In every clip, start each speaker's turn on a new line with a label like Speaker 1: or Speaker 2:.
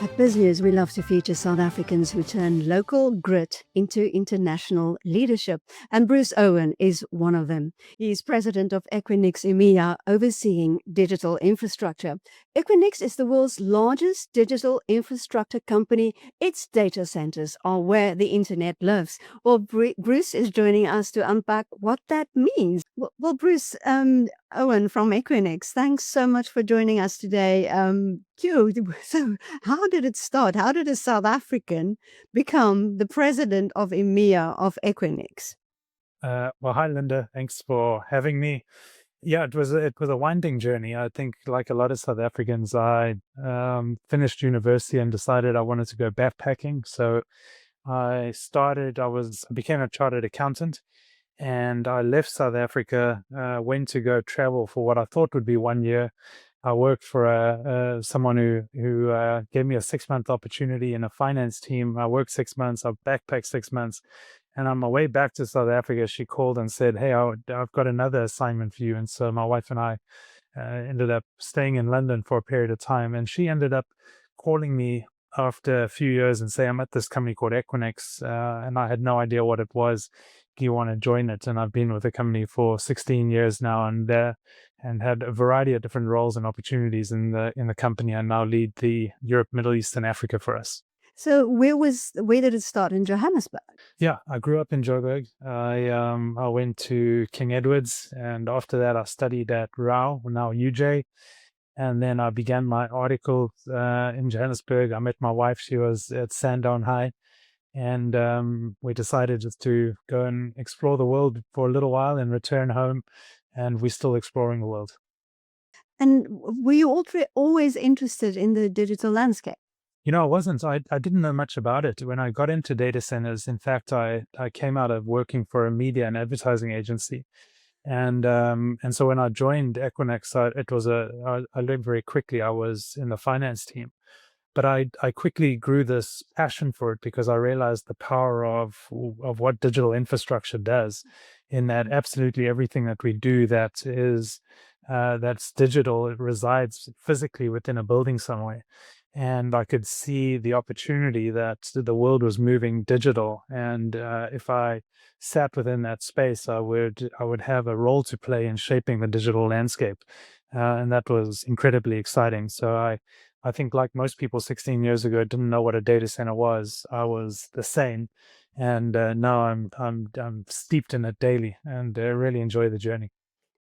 Speaker 1: At BizNews, we love to feature South Africans who turn local grit into international leadership. And Bruce Owen is one of them. He's president of Equinix EMEA, overseeing digital infrastructure. Equinix is the world's largest digital infrastructure company. Its data centers are where the internet lives. Well, Bruce is joining us to unpack what that means. Well, Bruce, Owen from Equinix, thanks so much for joining us today. So how did it start? How did a South African become the president of EMEA of Equinix?
Speaker 2: Well, hi, Linda. Thanks for having me. Yeah, it was a winding journey. I think, like a lot of South Africans, I finished university and decided I wanted to go backpacking. So I became a chartered accountant, and I left South Africa, went to go travel for what I thought would be 1 year. I worked for someone who gave me a 6-month opportunity in a finance team. I worked 6 months. I backpacked 6 months, and on my way back to South Africa, she called and said, "Hey, I've got another assignment for you." And so my wife and I ended up staying in London for a period of time, and she ended up calling me after a few years and say, "I'm at this company called Equinix, and I had no idea what it was. Do you want to join it?" And I've been with the company for 16 years now, and had a variety of different roles and opportunities in the company, and now lead the Europe, Middle East, and Africa for us.
Speaker 1: So where did it start? In Johannesburg?
Speaker 2: Yeah, I grew up in Joburg. I went to King Edward's, and after that, I studied at Rao, now UJ. And then I began my articles in Johannesburg. I met my wife. She was at Sandown High. And we decided just to go and explore the world for a little while and return home. And we're still exploring the world.
Speaker 1: And were you always interested in the digital landscape?
Speaker 2: I wasn't. I didn't know much about it. When I got into data centers, in fact, I came out of working for a media and advertising agency. And so when I joined Equinix, I learned very quickly. I was in the finance team, but I quickly grew this passion for it because I realized the power of what digital infrastructure does, in that absolutely everything that we do that's digital, it resides physically within a building somewhere. And I could see the opportunity that the world was moving digital, and if I sat within that space, I would have a role to play in shaping the digital landscape, and that was incredibly exciting. So I think, like most people 16 years ago didn't know what a data center was. I was the same, and now I'm steeped in it daily, and really enjoy the journey.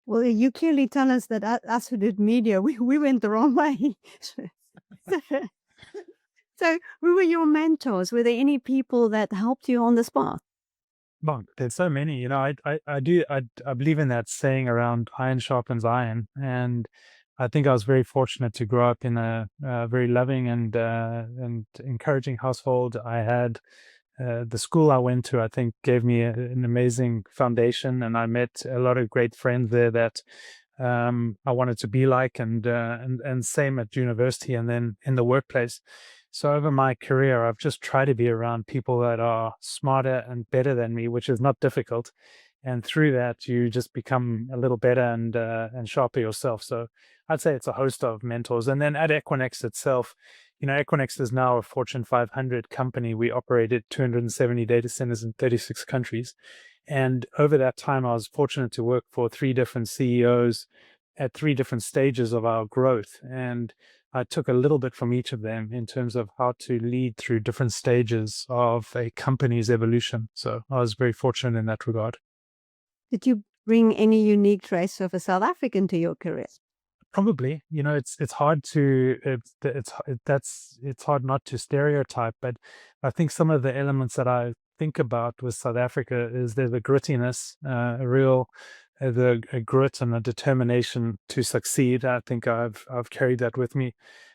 Speaker 1: Well, you clearly tell us that us who did media, we went the wrong way. So, who were your mentors? Were there any people that helped you on this path?
Speaker 2: Well, there's so many. I believe in that saying around iron sharpens iron, and I think I was very fortunate to grow up in a very loving and encouraging household. I had the school I went to, I think, gave me an amazing foundation, and I met a lot of great friends there that I wanted to be like, and same at university and then in the workplace. So over my career, I've just tried to be around people that are smarter and better than me, which is not difficult. And through that, you just become a little better and sharper yourself. So I'd say it's a host of mentors. And then at Equinix itself, Equinix is now a Fortune 500 company. We operated 270 data centers in 36 countries. And over that time, I was fortunate to work for 3 different CEOs at 3 different stages of our growth. And I took a little bit from each of them in terms of how to lead through different stages of a company's evolution. So I was very fortunate in that regard.
Speaker 1: Did you bring any unique trace of a South African to your career?
Speaker 2: Probably, it's hard to it's hard not to stereotype, but I think some of the elements that I think about with South Africa is there's a grittiness, a grit and a determination to succeed. I think I've carried that with me.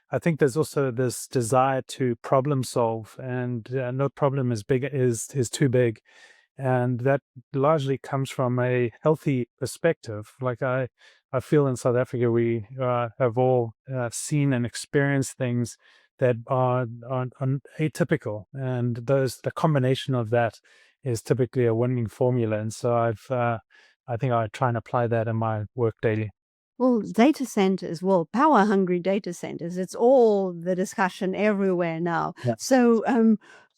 Speaker 2: I think there's also this desire to problem solve, and no problem is too big, and that largely comes from a healthy perspective. Like I feel in South Africa, we have all seen and experienced things that are atypical, and the combination of that is typically a winning formula. And so I think I try and apply that in my work daily.
Speaker 1: Well, data centers, well, power hungry data centers, it's all the discussion everywhere now.
Speaker 2: Yeah.
Speaker 1: So,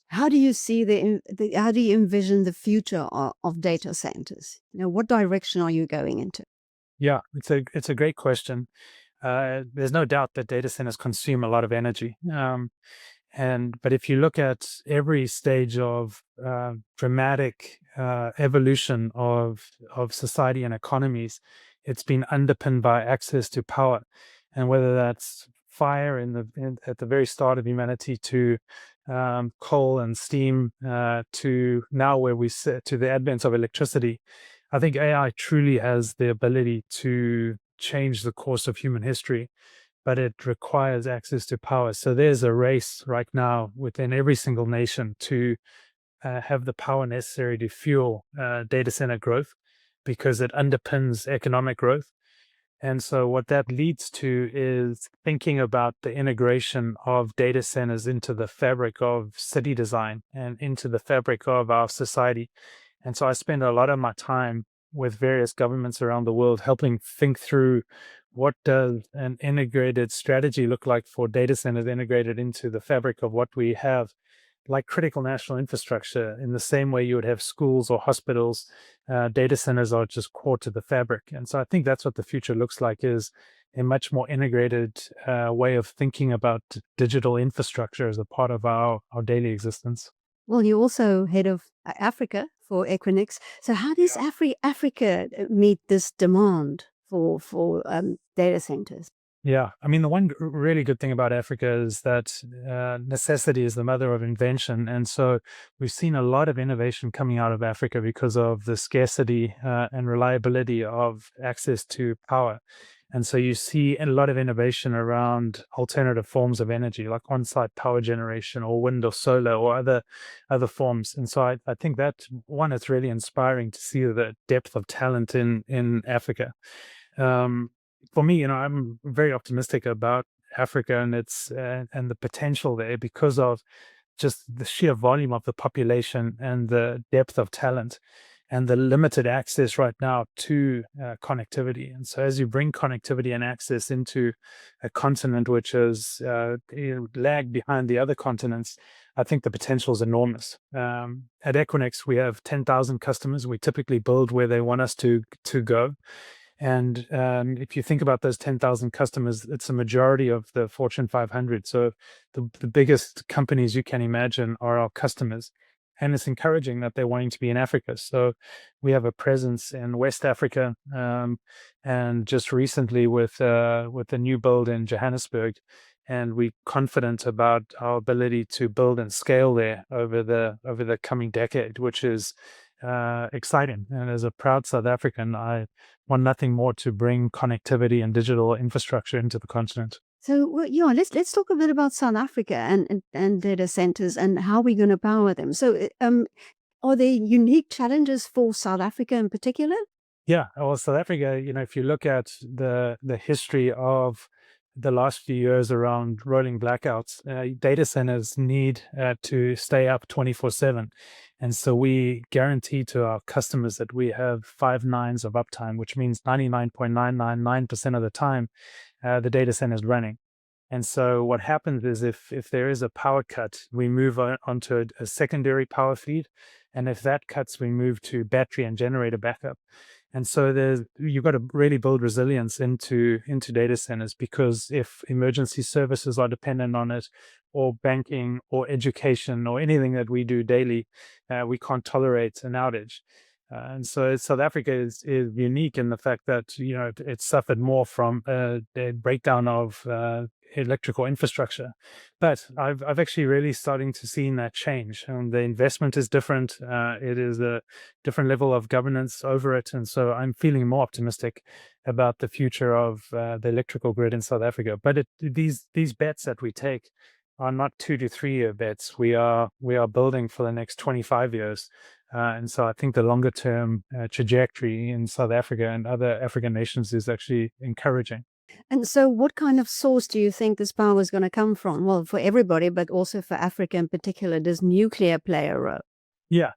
Speaker 1: how do you see how do you envision the future of data centers? What direction are you going into?
Speaker 2: Yeah, it's a great question. There's no doubt that data centers consume a lot of energy. But if you look at every stage of dramatic evolution of society and economies, it's been underpinned by access to power, and whether that's fire at the very start of humanity to coal and steam to now where we sit to the advent of electricity. I think AI truly has the ability to change the course of human history, but it requires access to power. So there's a race right now within every single nation to have the power necessary to fuel data center growth because it underpins economic growth. And so what that leads to is thinking about the integration of data centers into the fabric of city design and into the fabric of our society. And so I spend a lot of my time with various governments around the world helping think through what does an integrated strategy look like for data centers integrated into the fabric of what we have, like critical national infrastructure. In the same way you would have schools or hospitals, data centers are just core to the fabric. And so I think that's what the future looks like, is a much more integrated way of thinking about digital infrastructure as a part of our daily existence.
Speaker 1: Well, you're also head of Africa for Equinix. So, how does
Speaker 2: Yeah.
Speaker 1: Africa meet this demand for data centers?
Speaker 2: Yeah, I mean, the one really good thing about Africa is that necessity is the mother of invention. And so we've seen a lot of innovation coming out of Africa because of the scarcity and reliability of access to power. And so you see a lot of innovation around alternative forms of energy, like on-site power generation or wind or solar or other forms. And so I think that one, it's really inspiring to see the depth of talent in Africa. Um, for me, I'm very optimistic about Africa and its and the potential there because of just the sheer volume of the population and the depth of talent and the limited access right now to connectivity. And so, as you bring connectivity and access into a continent which is lagged behind the other continents, I think the potential is enormous. At Equinix, we have 10,000 customers. We typically build where they want us to go. And if you think about those 10,000 customers, it's a majority of the Fortune 500. So the biggest companies you can imagine are our customers. And it's encouraging that they're wanting to be in Africa. So we have a presence in West Africa, and just recently with a new build in Johannesburg. And we're confident about our ability to build and scale there over the coming decade, which is exciting. And as a proud South African, I want nothing more to bring connectivity and digital infrastructure into the continent.
Speaker 1: So, well, yeah, let's talk a bit about South Africa and data centers and how we're going to power them. So, are there unique challenges for South Africa in particular?
Speaker 2: Yeah, well, South Africa, if you look at the history of the last few years around rolling blackouts, data centers need to stay up 24/7. And so we guarantee to our customers that we have 5 nines of uptime, which means 99.999% of the time, the data center is running. And so what happens is if there is a power cut, we move onto a secondary power feed. And if that cuts, we move to battery and generator backup. And so you've got to really build resilience into data centers, because if emergency services are dependent on it, or banking or education or anything that we do daily, we can't tolerate an outage. And so South Africa is unique in the fact that it suffered more from a breakdown of electrical infrastructure, but I've actually really starting to see that change. And the investment is different. It is a different level of governance over it, and so I'm feeling more optimistic about the future of the electrical grid in South Africa. But these bets that we take are not 2 to 3 year bets. We are building for the next 25 years. And so I think the longer term trajectory in South Africa and other African nations is actually encouraging.
Speaker 1: And so, what kind of source do you think this power is going to come from? Well, for everybody, but also for Africa in particular, does nuclear play a role?
Speaker 2: Yeah.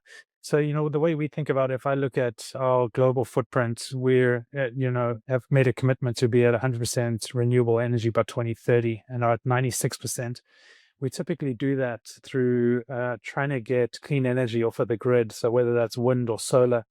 Speaker 2: So, the way we think about it, if I look at our global footprint, we're, have made a commitment to be at 100% renewable energy by 2030 and are at 96%. We typically do that through trying to get clean energy off of the grid. So whether that's wind or solar,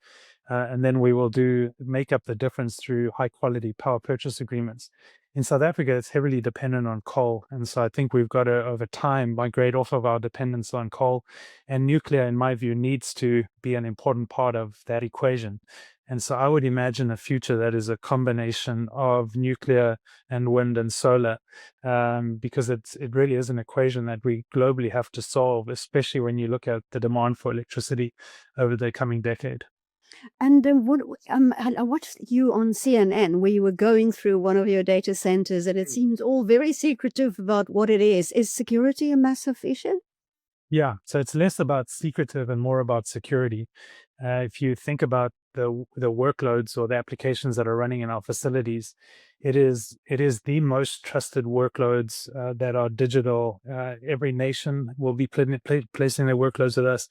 Speaker 2: and then we will make up the difference through high quality power purchase agreements. In South Africa, it's heavily dependent on coal. And so I think we've got to, over time, migrate off of our dependence on coal. And nuclear, in my view, needs to be an important part of that equation. And so I would imagine a future that is a combination of nuclear and wind and solar, because it really is an equation that we globally have to solve, especially when you look at the demand for electricity over the coming decade.
Speaker 1: And I watched you on CNN where you were going through one of your data centers, and it seems all very secretive about what it is. Is security a massive issue?
Speaker 2: Yeah, so it's less about secretive and more about security. If you think about the workloads or the applications that are running in our facilities, it is the most trusted workloads that are digital. Every nation will be placing their workloads with us.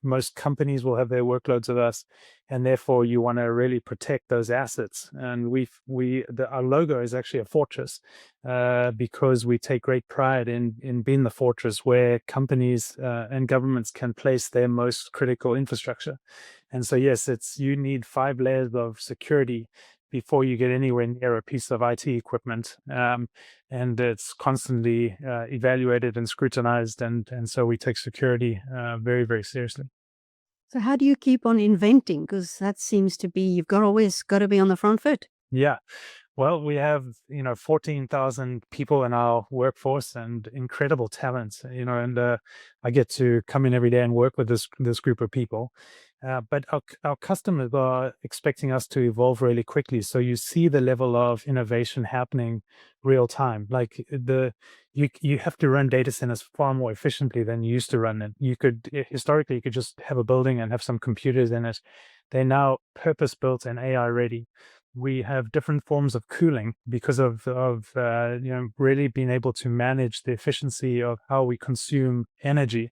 Speaker 2: Most companies will have their workloads with us, and therefore you want to really protect those assets. And our logo is actually a fortress, because we take great pride in being the fortress where companies and governments can place their most critical infrastructure. And so, yes, you need 5 layers of security before you get anywhere near a piece of IT equipment, and it's constantly evaluated and scrutinized, and so we take security very, very seriously.
Speaker 1: So how do you keep on inventing? Because that seems to be, you've always got to be on the front foot.
Speaker 2: Yeah. Well, we have, 14,000 people in our workforce and incredible talents, and I get to come in every day and work with this group of people. But our customers are expecting us to evolve really quickly. So you see the level of innovation happening real time. Like you have to run data centers far more efficiently than you used to run it. Historically, you could just have a building and have some computers in it. They're now purpose built and AI ready. We have different forms of cooling because of really being able to manage the efficiency of how we consume energy.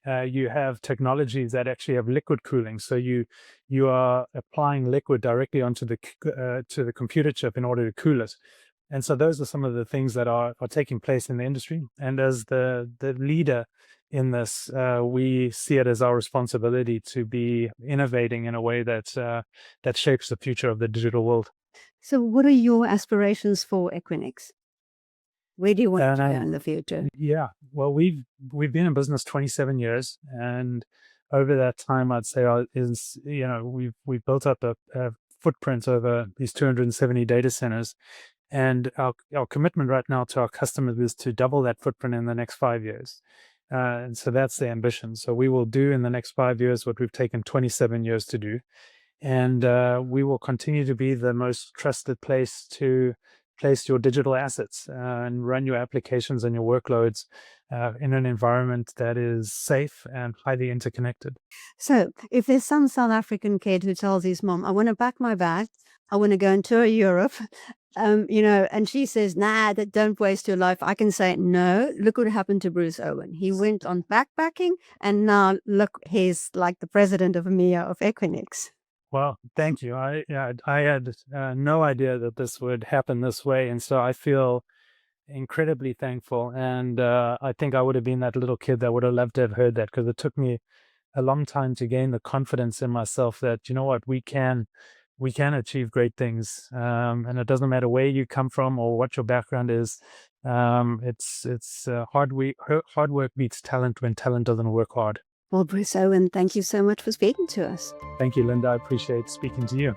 Speaker 2: You have technologies that actually have liquid cooling, so you are applying liquid directly onto to the computer chip in order to cool it. And so those are some of the things that are taking place in the industry. And as the leader in this, we see it as our responsibility to be innovating in a way that shapes the future of the digital world.
Speaker 1: So what are your aspirations for Equinix? Where do you want to go
Speaker 2: And
Speaker 1: in the future?
Speaker 2: yeah, well, we've been in business 27 years, and over that time, I'd say we've built up a footprint over these 270 data centers, and our commitment right now to our customers is to double that footprint in the next 5 years. And so that's the ambition. So we will do in the next 5 years what we've taken 27 years to do. And we will continue to be the most trusted place to place your digital assets and run your applications and your workloads in an environment that is safe and highly interconnected.
Speaker 1: So if there's some South African kid who tells his mom, I want to pack my bag, I want to go and tour Europe, and she says, nah, don't waste your life. I can say, no, look what happened to Bruce Owen. He went on backpacking, and now look, he's like the president of EMEA of Equinix.
Speaker 2: Well, thank you. I had no idea that this would happen this way, and so I feel incredibly thankful. And I think I would have been that little kid that would have loved to have heard that, because it took me a long time to gain the confidence in myself that, you know what, we can achieve great things, and it doesn't matter where you come from or what your background is. It's hard work beats talent when talent doesn't work hard.
Speaker 1: Well, Bruce Owen, thank you so much for speaking to us.
Speaker 2: Thank you, Linda. I appreciate speaking to you.